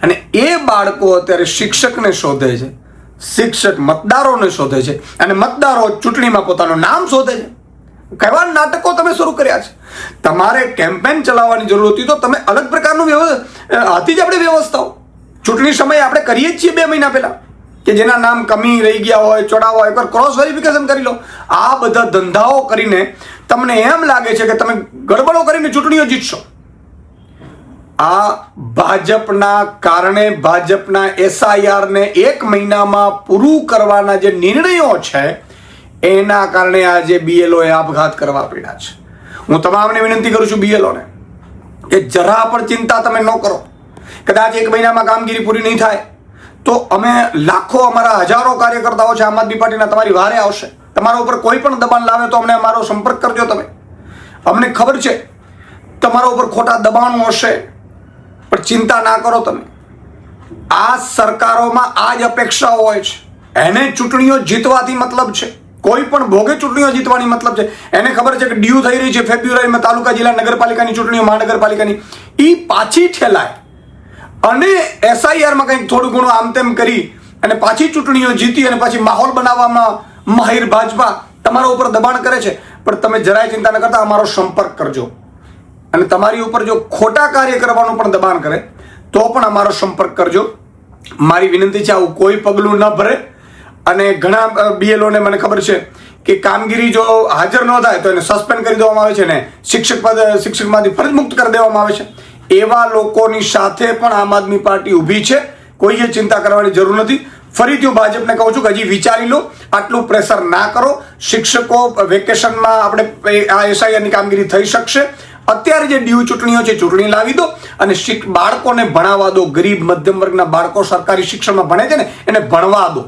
અને એ બાળકો અત્યારે શિક્ષકને શોધે છે, શિક્ષક મતદારોને શોધે છે, અને મતદારો ચૂંટણીમાં પોતાનું નામ શોધે છે. કેવા નાટકો તમે શરૂ કર્યા છે? તમારે કેમ્પેન ચલાવવાની જરૂર હતી તો તમે અલગ પ્રકારનું હતી જ આપણે વ્યવસ્થાઓ. ચૂંટણી સમયે આપણે કરીએ જ છીએ 2 મહિના પહેલા કે જેના નામ કમી રહી ગયા હોય, ચોડાવા હોય, એકવાર ક્રોસ વેરિફિકેશન કરી લો. આ બધા ધંધાઓ કરીને તમને એમ લાગે છે કે તમે ગડબડો કરીને ચૂંટણીઓ જીતશો. આ ભાજપના કારણે, ભાજપના SIR ને 1 મહિનામાં પૂરું કરવાના જે નિર્ણયો છે એના કારણે આજે BLOએ આપઘાત કરવા પડ્યા છે. હું તમામને વિનંતી કરું છું BLO ને કે જરા પણ ચિંતા તમે ન કરો. કદાચ 1 મહિનામાં કામગીરી પૂરી નહીં થાય તો અમે લાખો, અમારા હજારો કાર્યકર્તાઓ છે આમ આદમી પાર્ટીના, તમારી વારે આવશે. તમારા ઉપર કોઈ પણ દબાણ લાવે તો અમને અમારો સંપર્ક કરજો તમે. અમને ખબર છે તમારા ઉપર ખોટા દબાણો હશે, પણ ચિંતા ના કરો તમે. આ સરકારોમાં આ જ અપેક્ષાઓ હોય છે. એને ચૂંટણીઓ જીતવાથી મતલબ છે, કોઈ પણ ભોગે ચૂંટણીઓ જીતવાની મતલબ છે. એને ખબર છે કે ડ્યુ થઈ રહી છે ફેબ્રુઆરીમાં તાલુકા, જિલ્લા, નગરપાલિકાની ચૂંટણીઓ, મહાનગરપાલિકાની, એ પાછી ઠેલાય અને SIRમાં કંઈક થોડું ઘણું આમ તેમ કરી અને પાછી ચૂંટણીઓ જીતી અને પાછી માહોલ બનાવવામાં માહિર ભાજપા તમારા ઉપર દબાણ કરે છે. પણ તમે જરાય ચિંતા ન કરતા, અમારો સંપર્ક કરજો. અને તમારી ઉપર જો ખોટા કાર્ય કરવાનું પણ દબાણ કરે તો પણ અમારો સંપર્ક કરજો. મારી વિનંતી છે, આવું કોઈ પગલું ન ભરે. અને ઘણા BLOને મને ખબર છે કે કામગીરી જો હાજર ન થાય તો એને સસ્પેન્ડ કરી દેવામાં આવે છે ને શિક્ષકમાંથી ફરજ મુક્ત કરી દેવામાં આવે છે. એવા લોકોની સાથે પણ આમ આદમી પાર્ટી ઊભી છે. કોઈએ ચિંતા કરવાની જરૂર નથી. ફરીથી હું ભાજપને કહું છું કે હજી વિચારી લો, આટલું પ્રેશર ના કરો. શિક્ષકો વેકેશનમાં આપણે આ SIRની કામગીરી થઈ શકશે. અત્યારે જે ડ્યુ ચૂંટણીઓ છે ચૂંટણી લાવી દો અને બાળકોને ભણાવવા દો. ગરીબ મધ્યમ વર્ગના બાળકો સરકારી શિક્ષણમાં ભણે છે ને એને ભણવા દો.